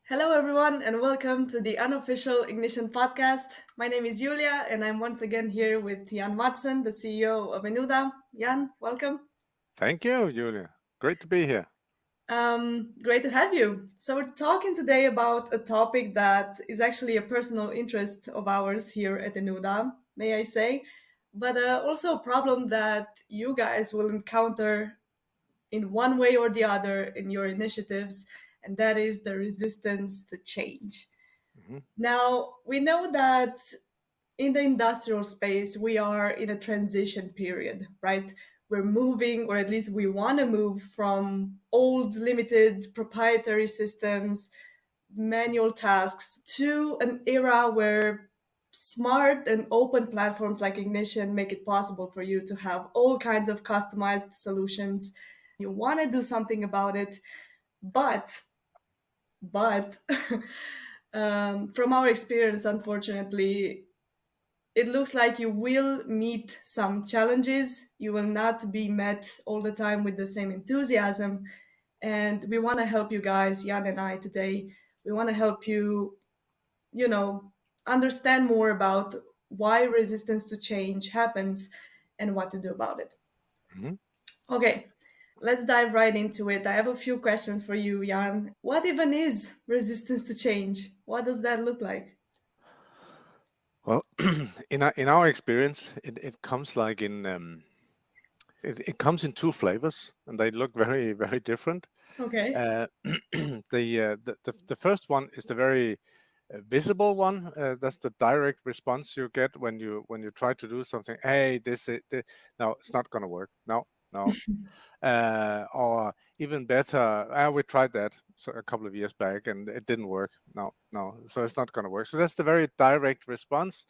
Hello, everyone, and welcome to the Unofficial Ignition Podcast. My name is Iulia, and I'm once again here with Jan Watson, the CEO of Enuda. Jan, welcome. Thank you, Julia. Great to be here. Great to have you. So, we're talking today about a topic that is actually a personal interest of ours here at Enuda, may I say, but also a problem that you guys will encounter in one way or the other in your initiatives, and that is the resistance to change. Mhm. Now, we know that in the industrial space, we are in a transition period, right? We're moving, or at least we want to move from old, limited proprietary systems, manual tasks, to an era where smart and open platforms like Ignition make it possible for you to have all kinds of customized solutions. You want to do something about it, but but from our experience, unfortunately, it looks like you will meet some challenges. You will not be met all the time with the same enthusiasm. And we want to help you guys, Jan and I, today. We want to help you, you know, understand more about why resistance to change happens and what to do about it. Mhm. Okay, let's dive right into it. I have a few questions for you, Jan. What even is resistance to change? What does that look like? Well, in our experience, it comes like it comes in two flavors, and they look very very different. Okay. Uh, the first one is the very visible one. That's the direct response you get when you try to do something. Hey, no, it's not going to work. No, no. Or even better, we tried that a couple of years back and it didn't work. No, no, so it's not going to work. So that's the very direct response.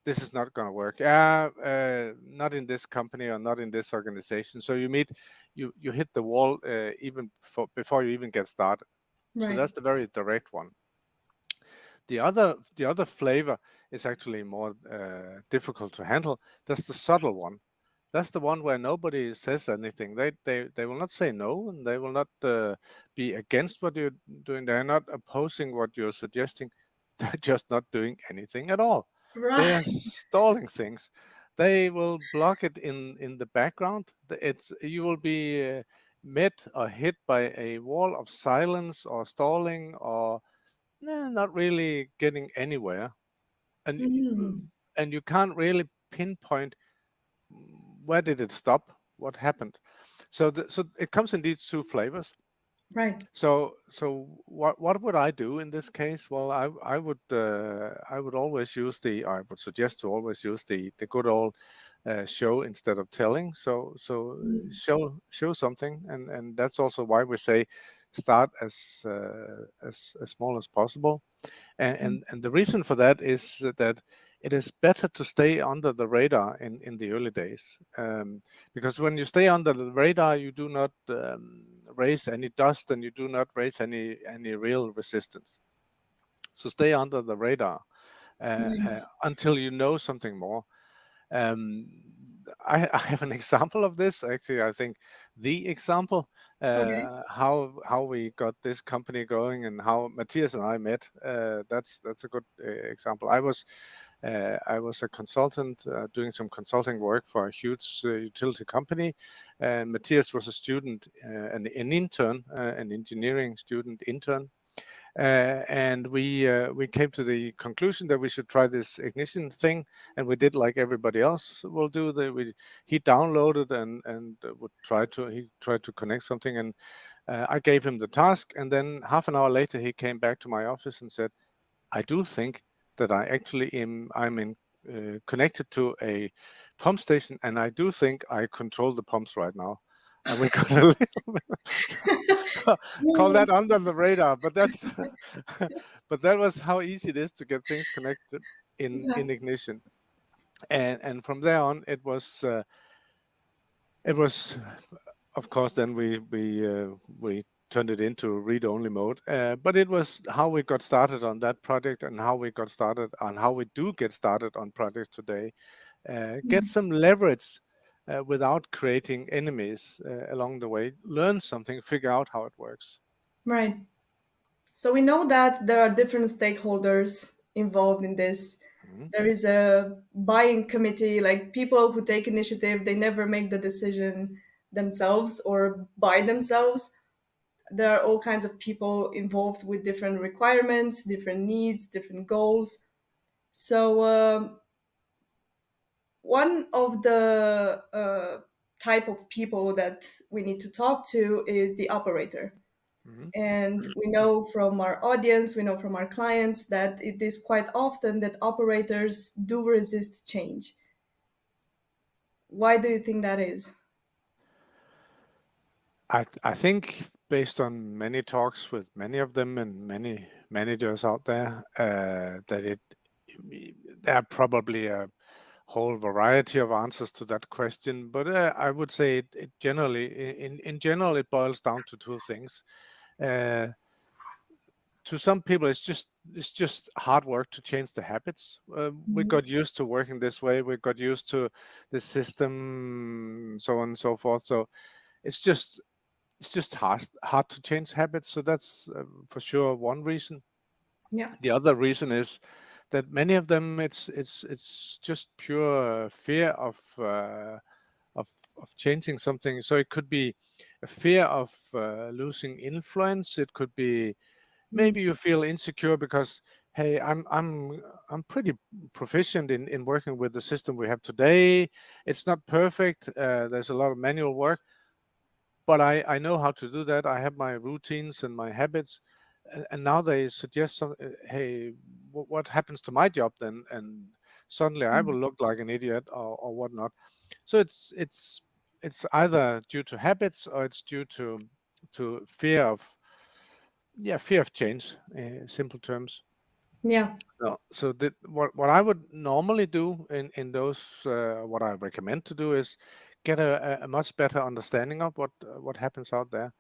This is not going to work. Not in this company or not in this organization. So you hit the wall even before you even get started. So Right. that's the very direct one. The other flavor is actually more difficult to handle. That's the subtle one. That's the one where nobody says anything. They will not say no, and they will not be against what you're doing. They're not opposing what you're suggesting. They're just not doing anything at all. They Right. are stalling things. They will block it in the background. It's you will be met or hit by a wall of silence or stalling or not really getting anywhere, and Mm, and you can't really pinpoint where did it stop, what happened. So it comes in these two flavors. right. So what would I do in this case? Well, I would always use I would suggest to always use the good old show instead of telling. So Mm, show something, and that's also why we say start as small as possible. mm, And the reason for that is that it is better to stay under the radar in the early days, because when you stay under the radar, you do not raise any dust and you do not raise any real resistance. So stay under the radar right. until you know something more. Um, I have an example of this. Actually, I think the example Okay. how we got this company going and how Matthias and I met. That's a good example. I was a consultant doing some consulting work for a huge utility company, and Matthias was a student, an intern, an engineering student intern, and we came to the conclusion that we should try this ignition thing, and we did like everybody else will do. He downloaded and would tried to connect something, and I gave him the task, and then half an hour later he came back to my office and said, "I do think that I'm connected to a pump station, and I do think I control the pumps right now." And we got a little call that under the radar, but that's but that was how easy it is to get things connected Yeah. in ignition. And from there on, it was of course then we turned it into read-only mode, but it was how we got started on that project and how we got started on how we do get started on projects today. Get Mm, some leverage without creating enemies along the way. Learn something, figure out how it works. right. So we know that there are different stakeholders involved in this. Mhm. There is a buying committee, like people who take initiative, they never make the decision themselves or by themselves. There are all kinds of people involved with different requirements, different needs, different goals. So one of the type of people that we need to talk to is the operator. Mhm. And we know from our audience, we know from our clients that it is quite often that operators do resist change. Why do you think that is? I think based on many talks with many of them and many managers out there, that there are probably a whole variety of answers to that question. But I would say it generally, in general, it boils down to two things. Uh, to some people, it's just hard work to change the habits. We Mhm. got used to working this way. We got used to the system, so on and so forth. So it's just it's just hard to change habits. So that's for sure one reason. Yeah. The other reason is that many of them, it's just pure fear of of changing something. So it could be a fear of losing influence. It could be Mm. maybe you feel insecure because, hey, I'm pretty proficient in working with the system we have today. It's not perfect. There's a lot of manual work, but I know how to do that. I have my routines and my habits, and now they suggest some. Hey, what happens to my job then? And suddenly I will Mm. look like an idiot or whatnot. So it's either due to habits or it's due to fear of, yeah, fear of change. Simple terms. Yeah. So what I would normally do in those, what I recommend to do is get a much better understanding of what happens out there.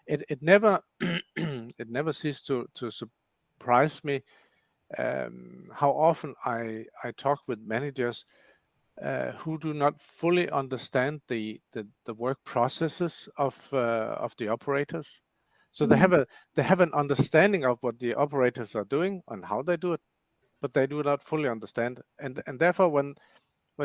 It never it never ceased to surprise me how often I talk with managers who do not fully understand the work processes of the operators. So Mm. they have an understanding of what the operators are doing and how they do it, but they do not fully understand. And therefore, when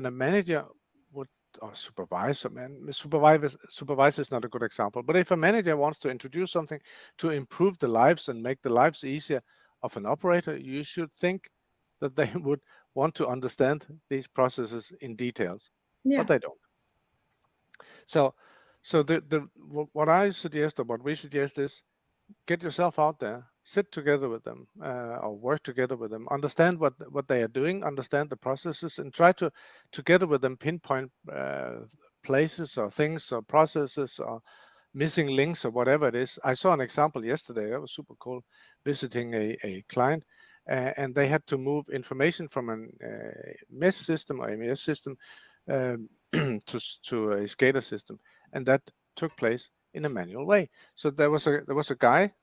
a manager would, or supervisor, supervisor is not a good example, but if a manager wants to introduce something to improve the lives and make the lives easier of an operator, you should think that they would want to understand these processes in details, but Yeah. they don't. So what I suggest, or what we suggest, is get yourself out there, sit together with them, or work together with them, understand what they are doing, understand the processes, and try to together with them pinpoint places or things or processes or missing links or whatever it is. I saw an example yesterday that was super cool, visiting a client, and they had to move information from an MES system or MES system um, to a SCADA system, and that took place in a manual way. So there was a guy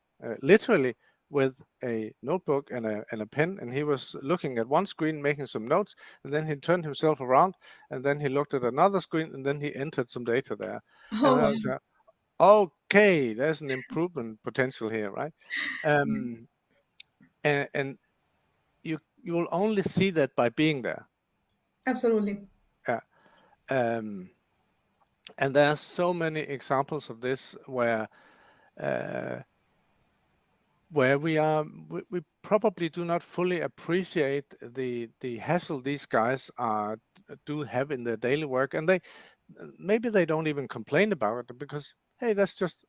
literally with a notebook and a pen, and he was looking at one screen, making some notes, and then he turned himself around, and then he looked at another screen, and then he entered some data there. And Oh, I wow. was like, okay, there's an improvement potential here, right? Um, and you will only see that by being there. Absolutely. Yeah. Um, and there are so many examples of this uh, where we probably do not fully appreciate the hassle these guys do have in their daily work, and they maybe they don't even complain about it because, hey, that's just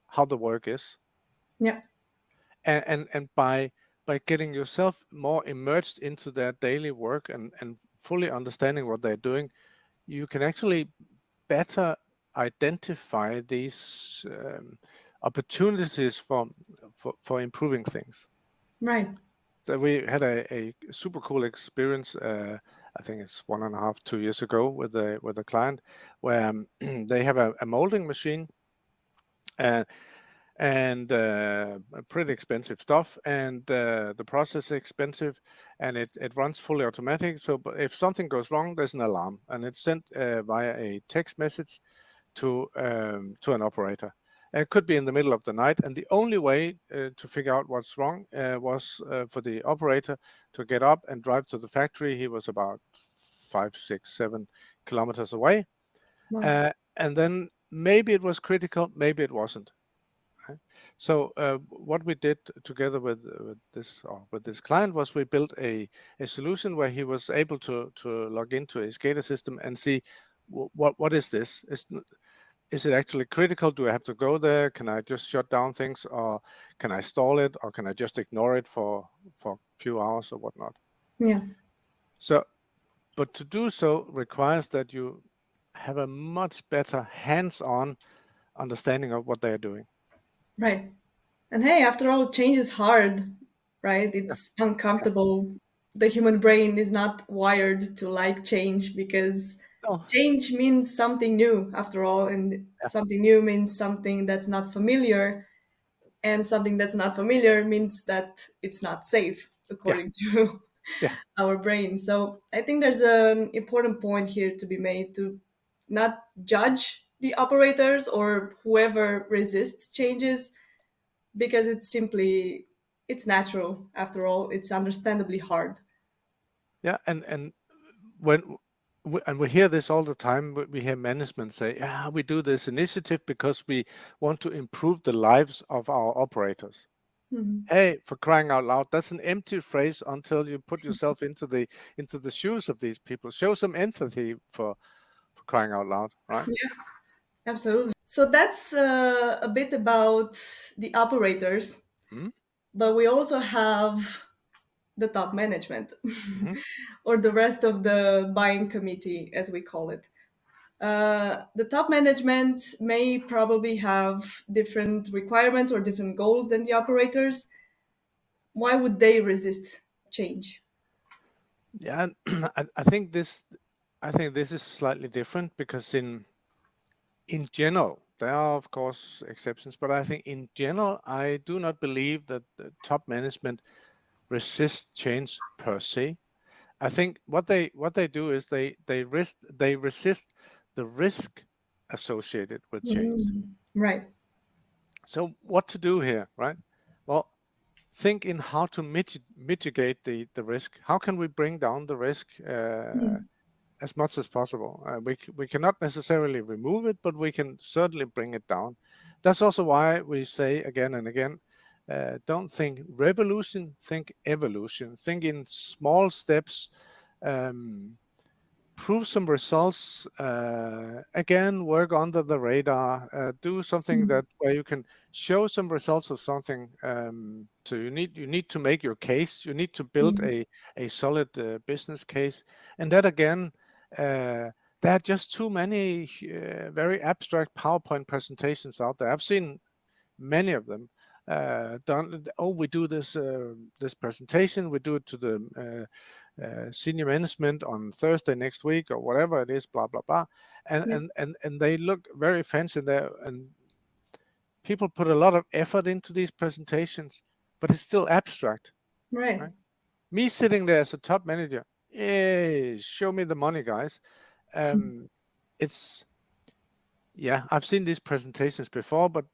how the work is. Yeah. And by getting yourself more immersed into their daily work and fully understanding what they're doing, you can actually better identify these opportunities for improving things. Right. So we had a super cool experience. I think it's 1.5, 2 years ago with a client where they have a molding machine, uh, and pretty expensive stuff, and the process is expensive, and it runs fully automatic. So but if something goes wrong, there's an alarm, and it's sent via a text message to an operator. It could be in the middle of the night, and the only way to figure out what's wrong was for the operator to get up and drive to the factory. He was about 5, 6, 7 kilometers away, Wow. and then maybe it was critical, maybe it wasn't. Right? So what we did together with this client was we built a solution where he was able to log into a SCADA system and see what is this? Is it actually critical? Do I have to go there? Can I just shut down things, or can I stall it, or can I just ignore it for a few hours or whatnot? Yeah. So, but to do so requires that you have a much better hands-on understanding of what they are doing. Right. And hey, after all, change is hard, right? Yeah. It's uncomfortable. The human brain is not wired to like change because No. change means something new, after all, and Yeah. something new means something that's not familiar, and something that's not familiar means that it's not safe, Yeah. according to Yeah. our brain. So I think there's an important point here to be made to not judge the operators or whoever resists changes because it's natural after all. It's understandably hard. Yeah. And when and we hear this all the time. We hear management say, "Yeah, we do this initiative because we want to improve the lives of our operators." Mhm. Hey, for crying out loud, that's an empty phrase until you put yourself into the shoes of these people. Show some empathy for crying out loud, right? Yeah, absolutely. So that's a bit about the operators, Mm-hmm. but we also have the top management Mm-hmm. or the rest of the buying committee, as we call it. The top management may probably have different requirements or different goals than the operators. Why would they resist change? Yeah, and I think this is slightly different because in general, there are of course exceptions, but I think in general, I do not believe that the top management resist change per se. I think what they do is they resist the risk associated with change. Right. So what to do here, right? Well, think in how to mitigate the risk. How can we bring down the risk as much as possible? We cannot necessarily remove it, but we can certainly bring it down. That's also why we say again and again, don't think revolution, think evolution. Think in small steps. Um, Prove some results. Again, work under the radar. Do something that where you can show some results of something. So you need to make your case. You need to build Mhm. a solid business case, and that again. There are just too many very abstract PowerPoint presentations out there. I've seen many of them done. Oh, we do this presentation. We do it to the senior management on Thursday next week or whatever it is. Blah blah blah, Yeah. and they look very fancy there. And people put a lot of effort into these presentations, but it's still abstract, Right. right? Me sitting there as a top manager, hey, show me the money, guys. Um, it's yeah, I've seen these presentations before, but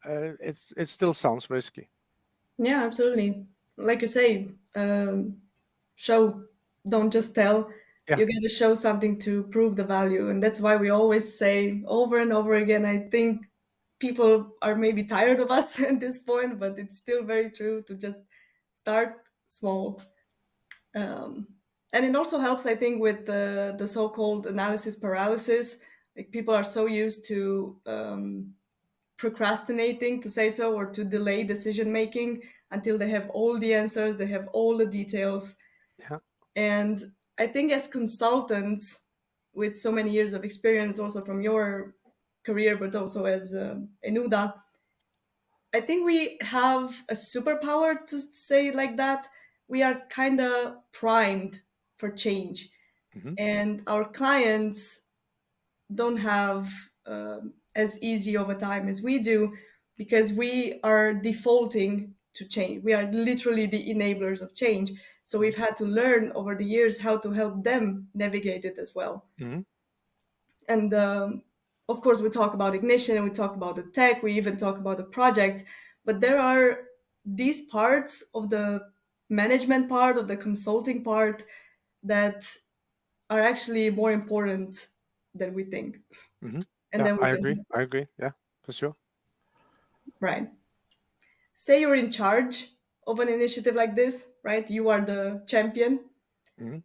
it still sounds risky. Yeah, absolutely. Like you say, show, don't just tell. Yeah. You got to show something to prove the value. And that's why we always say over and over again. I think people are maybe tired of us at this point, but it's still very true to just start small. Um, and it also helps, I think, with the so called analysis paralysis. Like people are so used to procrastinating, to say so, or to delay decision making until they have all the answers, they have all the details. Yeah. And I think as consultants with so many years of experience, also from your career, but also as Enuda, I think we have a superpower to say it like that. We are kind of primed for change, Hmm. and our clients don't have as easy of a time as we do because we are defaulting to change. We are literally the enablers of change. So we've had to learn over the years how to help them navigate it as well. Hmm. And of course, we talk about ignition, we talk about the tech, we even talk about the project, but there are these parts of the management part, of the consulting part, that are actually more important than we think. Hmm. And Yeah, then we I can, agree. I agree. Yeah, for sure. right. Say you're in charge of an initiative like this, right? You are the champion. Hmm.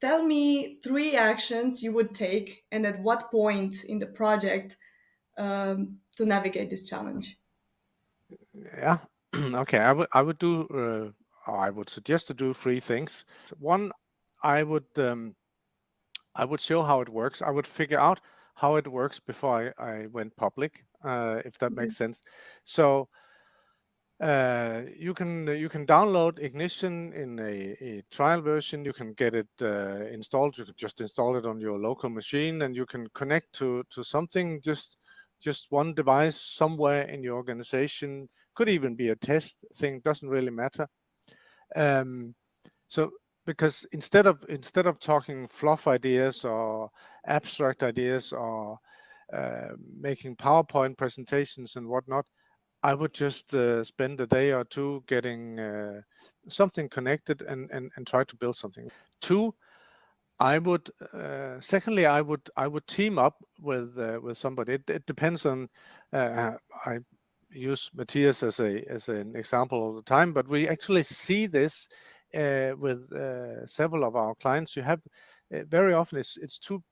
Tell me three actions you would take and at what point in the project to navigate this challenge. Yeah. Okay. I would do. Or I would suggest to do three things. One, I would I would show how it works. I would figure out how it works before I went public, if that makes sense. So you can download Ignition in a trial version. You can get it installed. You can just install it on your local machine, and you can connect to something. Just one device somewhere in your organization. Could even be a test thing. Doesn't really matter. Um, so because instead of talking fluff ideas or abstract ideas or making PowerPoint presentations and whatnot, I would just spend a day or two getting something connected and try to build something. Two, I would secondly I would team up with somebody. It depends on. I use Matthias as an example all the time, but we actually see this with several of our clients. You have very often it's two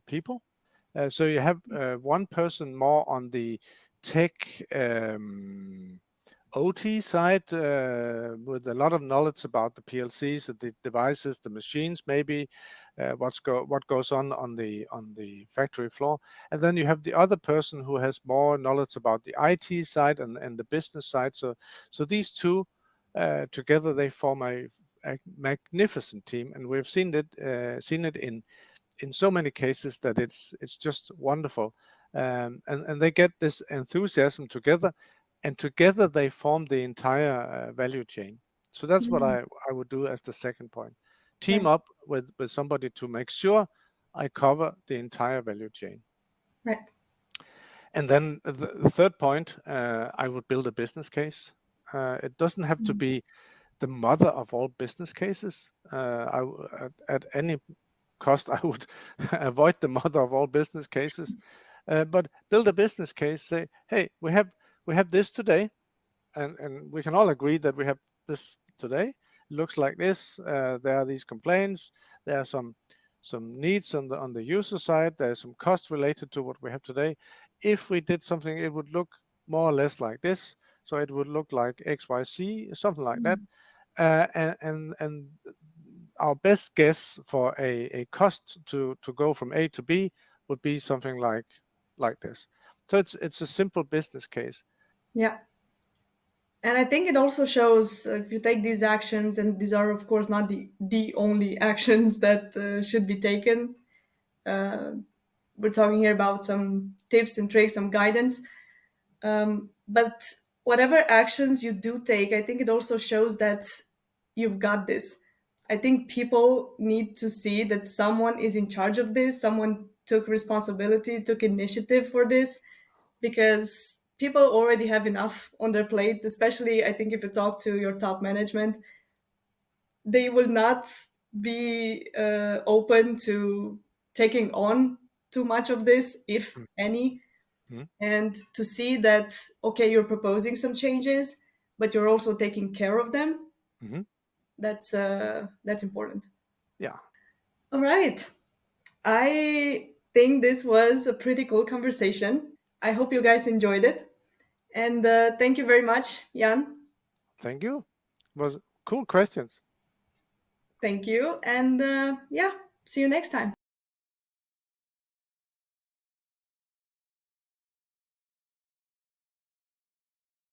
people. So you have one person more on the tech OT side with a lot of knowledge about the PLCs, the devices, the machines, maybe what goes on the factory floor, and then you have the other person who has more knowledge about the IT side and the business side. So these two together they form a magnificent team, and we've seen it in so many cases that it's just wonderful. And they get this enthusiasm together, and together they form the entire value chain. So that's what Mhm. I would do as the second point. Team Right, up with somebody to make sure I cover the entire value chain. right. And then the third point, I would build a business case. It doesn't have to Mhm. be the mother of all business cases. At any cost, I would avoid the mother of all business cases. But build a business case. Say, hey, we have this today, and we can all agree that we have this today. It looks like this. There are these complaints. There are some needs on the user side. There's some cost related to what we have today. If we did something, it would look more or less like this. So it would look like XYZ, something like that. And our best guess for a cost to go from A to B would be something like this. So it's a simple business case. Yeah. And I think it also shows if you take these actions, and these are, of course, not the only actions that should be taken. Uh, we're talking here about some tips and tricks, some guidance. But whatever actions you do take, I think it also shows that you've got this. I think people need to see that someone is in charge of this, someone took responsibility, took initiative for this, because people already have enough on their plate, especially I think if you talk to your top management, they will not be open to taking on too much of this, if any. Mhm. And to see that, okay, you're proposing some changes, but you're also taking care of them, Mhm. that's important. Yeah. All right. I think this was a pretty cool conversation. I hope you guys enjoyed it. And thank you very much, Jan. Thank you. It was cool questions. Thank you. And yeah, see you next time.